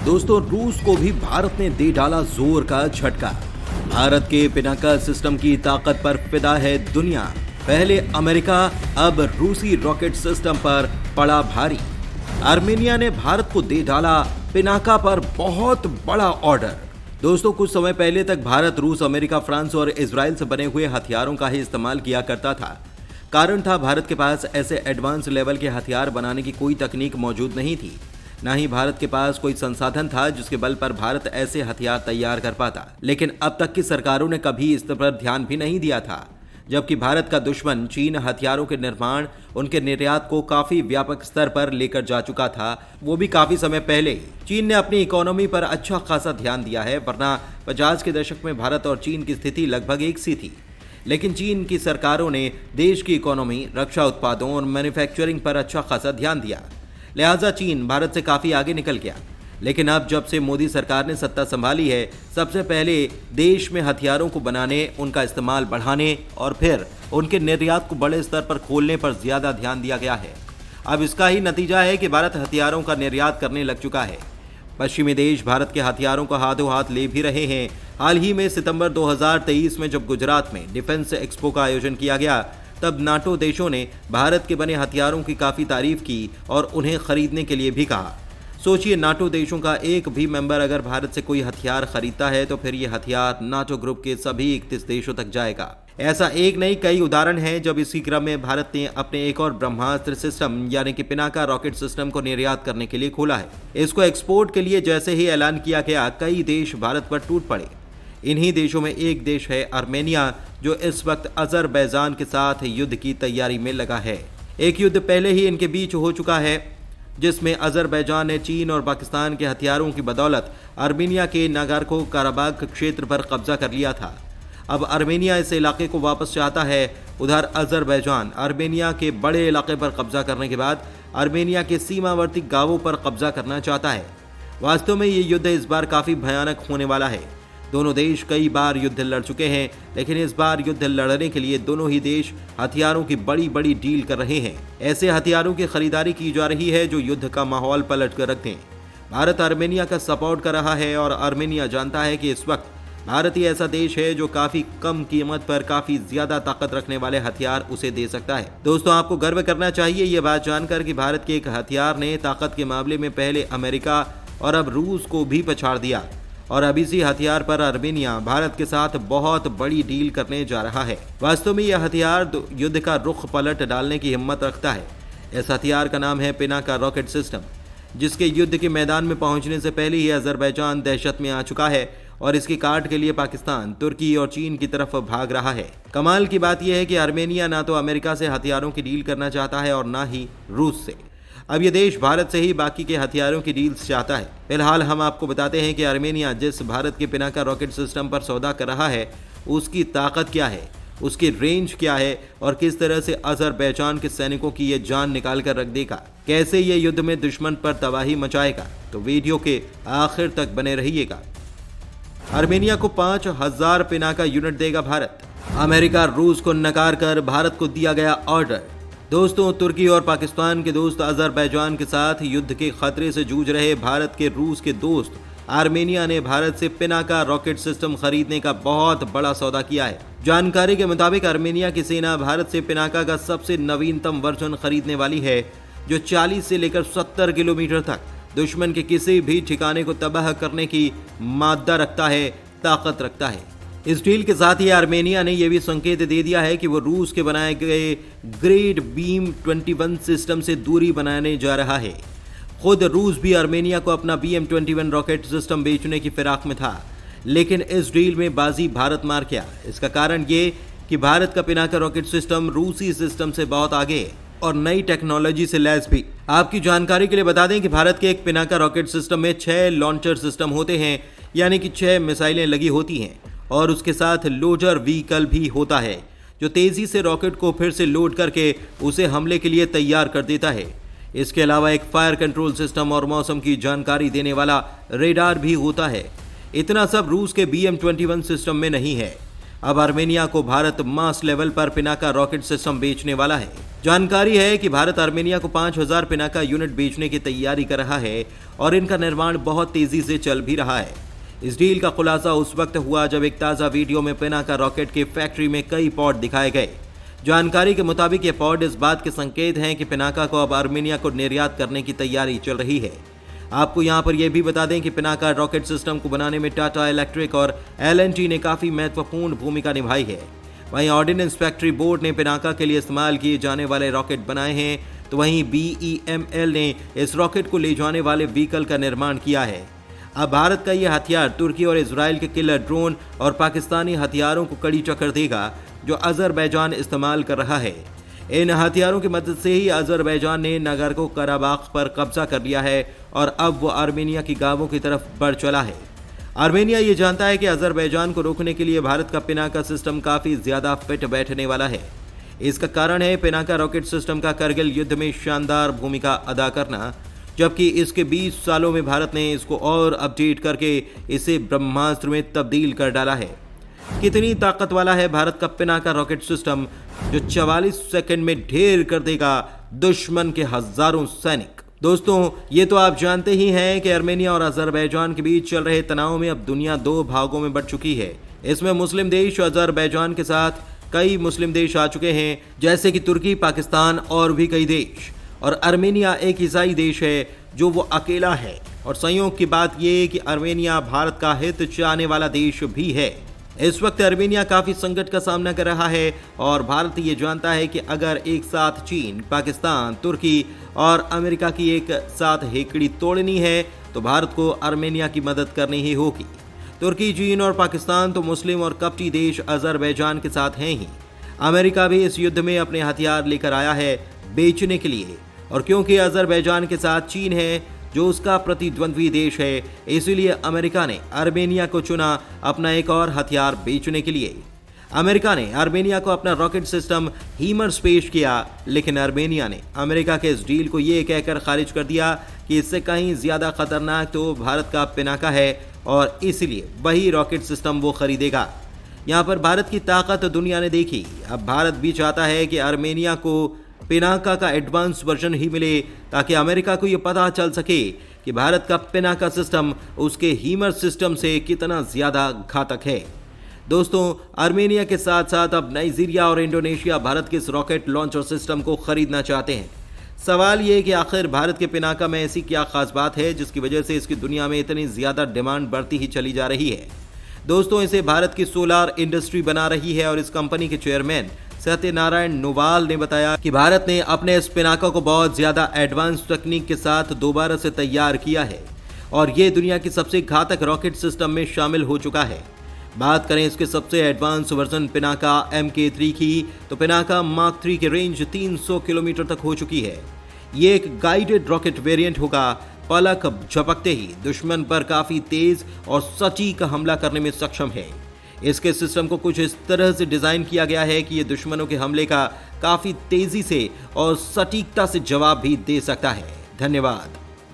दोस्तों, रूस को भी भारत ने दे डाला जोर का झटका। भारत के पिनाका सिस्टम की ताकत पर फिदा है दुनिया। पहले अमेरिका, अब रूसी रॉकेट सिस्टम पर पड़ा भारी। आर्मेनिया ने भारत को दे डाला पिनाका पर बहुत बड़ा ऑर्डर। दोस्तों, कुछ समय पहले तक भारत रूस, अमेरिका, फ्रांस और इजराइल से बने हुए हथियारों का ही इस्तेमाल किया करता था। कारण था, भारत के पास ऐसे एडवांस लेवल के हथियार बनाने की कोई तकनीक मौजूद नहीं थी। ना ही भारत के पास कोई संसाधन था जिसके बल पर भारत ऐसे हथियार तैयार कर पाता। लेकिन अब तक की सरकारों ने कभी इस पर ध्यान भी नहीं दिया था। जबकि भारत का दुश्मन चीन हथियारों के निर्माण, उनके निर्यात को काफी व्यापक स्तर पर लेकर जा चुका था, वो भी काफी समय पहले ही। चीन ने अपनी इकोनॉमी पर अच्छा खासा ध्यान दिया है, वरना 50 के दशक में भारत और चीन की स्थिति लगभग एक सी थी। लेकिन चीन की सरकारों ने देश की इकोनॉमी, रक्षा उत्पादों और मैन्युफैक्चरिंग पर अच्छा खासा ध्यान दिया। लिहाजा चीन भारत से काफी आगे निकल गया। लेकिन अब जब से मोदी सरकार ने सत्ता संभाली है, सबसे पहले देश में हथियारों को बनाने, उनका इस्तेमाल बढ़ाने और फिर उनके निर्यात को बड़े स्तर पर खोलने पर ज्यादा ध्यान दिया गया है। अब इसका ही नतीजा है कि भारत हथियारों का निर्यात करने लग चुका है। पश्चिमी देश भारत के हथियारों को हाथों हाथ ले भी रहे हैं। हाल ही में सितंबर 2023 में जब गुजरात में डिफेंस एक्सपो का आयोजन किया गया, तब नाटो देशों ने भारत के बने हथियारों की काफी तारीफ की और उन्हें खरीदने के लिए भी कहा। सोचिए, नाटो देशों का एक भी मेंबर अगर भारत से कोई हथियार खरीदता है तो फिर ये हथियार नाटो ग्रुप के सभी 31 देशों तक जाएगा। ऐसा एक नहीं, कई उदाहरण हैं जब इसी क्रम में भारत ने अपने एक और ब्रह्मास्त्र सिस्टम यानी कि पिनाका रॉकेट सिस्टम को निर्यात करने के लिए खोला है। इसको एक्सपोर्ट के लिए जैसे ही ऐलान किया गया, कई देश भारत पर टूट पड़े। इन्हीं देशों में एक देश है आर्मेनिया, जो इस वक्त अजरबैजान के साथ युद्ध की तैयारी में लगा है। एक युद्ध पहले ही इनके बीच हो चुका है, जिसमें अजरबैजान ने चीन और पाकिस्तान के हथियारों की बदौलत आर्मेनिया के नागोर्नो कराबाख क्षेत्र पर कब्जा कर लिया था। अब आर्मेनिया इस इलाके को वापस चाहता है। उधर अजरबैजान आर्मेनिया के बड़े इलाके पर कब्जा करने के बाद आर्मेनिया के सीमावर्ती गांवों पर कब्जा करना चाहता है। वास्तव में ये युद्ध इस बार काफी भयानक होने वाला है। दोनों देश कई बार युद्ध लड़ चुके हैं, लेकिन इस बार युद्ध लड़ने के लिए दोनों ही देश हथियारों की बड़ी बड़ी डील कर रहे हैं। ऐसे हथियारों की खरीदारी की जा रही है जो युद्ध का माहौल पलट कर रख दें। भारत आर्मेनिया का सपोर्ट कर रहा है और आर्मेनिया जानता है कि इस वक्त भारत ही ऐसा देश है जो काफी कम कीमत पर काफी ज्यादा ताकत रखने वाले हथियार उसे दे सकता है। दोस्तों, आपको गर्व करना चाहिए ये बात जानकर कि भारत के एक हथियार ने ताकत के मामले में पहले अमेरिका और अब रूस को भी पछाड़ दिया। और अब इसी हथियार पर आर्मेनिया भारत के साथ बहुत बड़ी डील करने जा रहा है। वास्तव में यह हथियार युद्ध का रुख पलट डालने की हिम्मत रखता है। इस हथियार का नाम है पिनाका रॉकेट सिस्टम, जिसके युद्ध के मैदान में पहुंचने से पहले ही अजरबैजान दहशत में आ चुका है और इसकी काट के लिए पाकिस्तान, तुर्की और चीन की तरफ भाग रहा है। कमाल की बात यह है कि आर्मेनिया ना तो अमेरिका से हथियारों की डील करना चाहता है और ना ही रूस से। अब ये देश भारत से ही बाकी के हथियारों की डील्स चाहता है। फिलहाल हम आपको बताते हैं कि आर्मेनिया जिस भारत के पिनाका रॉकेट सिस्टम पर सौदा कर रहा है, उसकी ताकत क्या है, उसकी रेंज क्या है और किस तरह से अजरबैजान के सैनिकों की ये जान निकाल कर रख देगा, कैसे ये युद्ध में दुश्मन पर तबाही मचाएगा। तो वीडियो के आखिर तक बने रहिएगा। आर्मेनिया को 5000 पिनाका यूनिट देगा भारत। अमेरिका रूस को नकार कर भारत को दिया गया ऑर्डर। दोस्तों, तुर्की और पाकिस्तान के दोस्त अजरबैजान के साथ युद्ध के खतरे से जूझ रहे भारत के रूस के दोस्त आर्मेनिया ने भारत से पिनाका रॉकेट सिस्टम खरीदने का बहुत बड़ा सौदा किया है। जानकारी के मुताबिक आर्मेनिया की सेना भारत से पिनाका का सबसे नवीनतम वर्जन खरीदने वाली है, जो 40 से लेकर 70 किलोमीटर तक दुश्मन के किसी भी ठिकाने को तबाह करने की मादा रखता है, ताकत रखता है। इस डील के साथ ही आर्मेनिया ने यह भी संकेत दे दिया है कि वो रूस के बनाए गए ग्रेड बीम 21 सिस्टम से दूरी बनाने जा रहा है। खुद रूस भी आर्मेनिया को अपना BM-21 रॉकेट सिस्टम बेचने की फिराक में था, लेकिन इस डील में बाजी भारत मार गया। इसका कारण ये कि भारत का पिनाका रॉकेट सिस्टम रूसी सिस्टम से बहुत आगे है और नई टेक्नोलॉजी से लैस भी। आपकी जानकारी के लिए बता दें कि भारत के एक पिनाका रॉकेट सिस्टम में 6 लॉन्चर सिस्टम होते हैं, यानी कि 6 मिसाइलें लगी होती हैं और उसके साथ लोडर व्हीकल भी होता है, जो तेजी से रॉकेट को फिर से लोड करके उसे हमले के लिए तैयार कर देता है। इसके अलावा एक फायर कंट्रोल सिस्टम और मौसम की जानकारी देने वाला रेडार भी होता है। इतना सब रूस के BM-21 सिस्टम में नहीं है। अब आर्मेनिया को भारत मास लेवल पर पिनाका रॉकेट सिस्टम बेचने वाला है। जानकारी है कि भारत आर्मेनिया को 5000 पिनाका यूनिट बेचने की तैयारी कर रहा है और इनका निर्माण बहुत तेजी से चल भी रहा है। इस डील का खुलासा उस वक्त हुआ जब एक ताज़ा वीडियो में पिनाका रॉकेट की फैक्ट्री में कई पॉड दिखाए गए। जानकारी के मुताबिक ये पॉड इस बात के संकेत हैं कि पिनाका को अब आर्मेनिया को निर्यात करने की तैयारी चल रही है। आपको यहां पर यह भी बता दें कि पिनाका रॉकेट सिस्टम को बनाने में टाटा इलेक्ट्रिक और L&T ने काफी महत्वपूर्ण भूमिका निभाई है। वहीं ऑर्डिनेंस फैक्ट्री बोर्ड ने पिनाका के लिए इस्तेमाल किए जाने वाले रॉकेट बनाए हैं, तो वहीं BEML ने इस रॉकेट को ले जाने वाले व्हीकल का निर्माण किया है। अब भारत का यह हथियार तुर्की और इजराइल के किलर ड्रोन और पाकिस्तानी हथियारों को कड़ी टक्कर देगा जो अजरबैजान इस्तेमाल कर रहा है। इन हथियारों की मदद से ही अजरबैजान ने नागोर्नो कराबाख पर कब्जा कर लिया है और अब वो आर्मेनिया की गावों की तरफ बढ़ चला है। आर्मेनिया ये जानता है कि अजरबैजान को रोकने के लिए भारत का पिनाका सिस्टम काफी ज्यादा फिट बैठने वाला है। इसका कारण है पिनाका रॉकेट सिस्टम का करगिल युद्ध में शानदार भूमिका अदा करना, जबकि इसके 20 सालों में भारत ने इसको और अपडेट करके इसे ब्रह्मास्त्र में तब्दील कर डाला है। कितनी ताकत वाला है भारत का पिनाका रॉकेट सिस्टम जो 44 सेकंड में ढेर कर देगा दुश्मन के हजारों सैनिक। दोस्तों, ये तो आप जानते ही हैं कि आर्मेनिया और अजरबैजान के बीच चल रहे तनाव में अब दुनिया 2 भागों में बंट चुकी है। इसमें मुस्लिम देश अजरबैजान के साथ कई मुस्लिम देश आ चुके हैं, जैसे कि तुर्की, पाकिस्तान और भी कई देश। और आर्मेनिया एक ईसाई देश है जो वो अकेला है। और संयोग की बात यह कि आर्मेनिया भारत का हित चाहने वाला देश भी है। इस वक्त आर्मेनिया काफी संकट का सामना कर रहा है और भारत ये जानता है कि अगर एक साथ चीन, पाकिस्तान, तुर्की और अमेरिका की एक साथ हेकड़ी तोड़नी है तो भारत को आर्मेनिया की मदद करनी ही होगी। तुर्की, चीन और पाकिस्तान तो मुस्लिम और कप्टी देश अजरबैजान के साथ हैं ही। अमेरिका भी इस युद्ध में अपने हथियार लेकर आया है बेचने के लिए, और क्योंकि अजरबैजान के साथ चीन है जो उसका प्रतिद्वंद्वी देश है, इसीलिए अमेरिका ने आर्मेनिया को चुना अपना एक और हथियार बेचने के लिए। अमेरिका ने आर्मेनिया को अपना रॉकेट सिस्टम हीमर्स पेश किया, लेकिन आर्मेनिया ने अमेरिका के इस डील को ये कहकर खारिज कर दिया कि इससे कहीं ज्यादा खतरनाक तो भारत का पिनाका है और इसलिए वही रॉकेट सिस्टम वो खरीदेगा। यहाँ पर भारत की ताकत दुनिया ने देखी। अब भारत भी चाहता है कि आर्मेनिया को पिनाका का एडवांस वर्जन ही मिले, ताकि अमेरिका को ये पता चल सके कि भारत का पिनाका सिस्टम उसके हीमर सिस्टम से कितना ज़्यादा घातक है। दोस्तों, आर्मेनिया के साथ साथ अब नाइजीरिया और इंडोनेशिया भारत के इस रॉकेट लॉन्चर सिस्टम को खरीदना चाहते हैं। सवाल ये कि आखिर भारत के पिनाका में ऐसी क्या खास बात है जिसकी वजह से इसकी दुनिया में इतनी ज़्यादा डिमांड बढ़ती ही चली जा रही है। दोस्तों, इसे भारत की सोलार इंडस्ट्री बना रही है और इस कंपनी के चेयरमैन सत्यनारायण नोवाल ने बताया कि भारत ने अपने इस पिनाका को बहुत ज्यादा एडवांस तकनीक के साथ दोबारा से तैयार किया है और ये दुनिया की सबसे घातक रॉकेट सिस्टम में शामिल हो चुका है। बात करें इसके सबसे एडवांस वर्जन पिनाका MK3 की, तो पिनाका मार्क 3 की रेंज 300 किलोमीटर तक हो चुकी है। ये एक गाइडेड रॉकेट वेरिएंट होगा। पलक झपकते ही दुश्मन पर काफी तेज और सटीक हमला करने में सक्षम है। इसके सिस्टम को कुछ इस तरह से डिजाइन किया गया है कि ये दुश्मनों के हमले का काफी तेजी से और सटीकता से जवाब भी दे सकता है। धन्यवाद।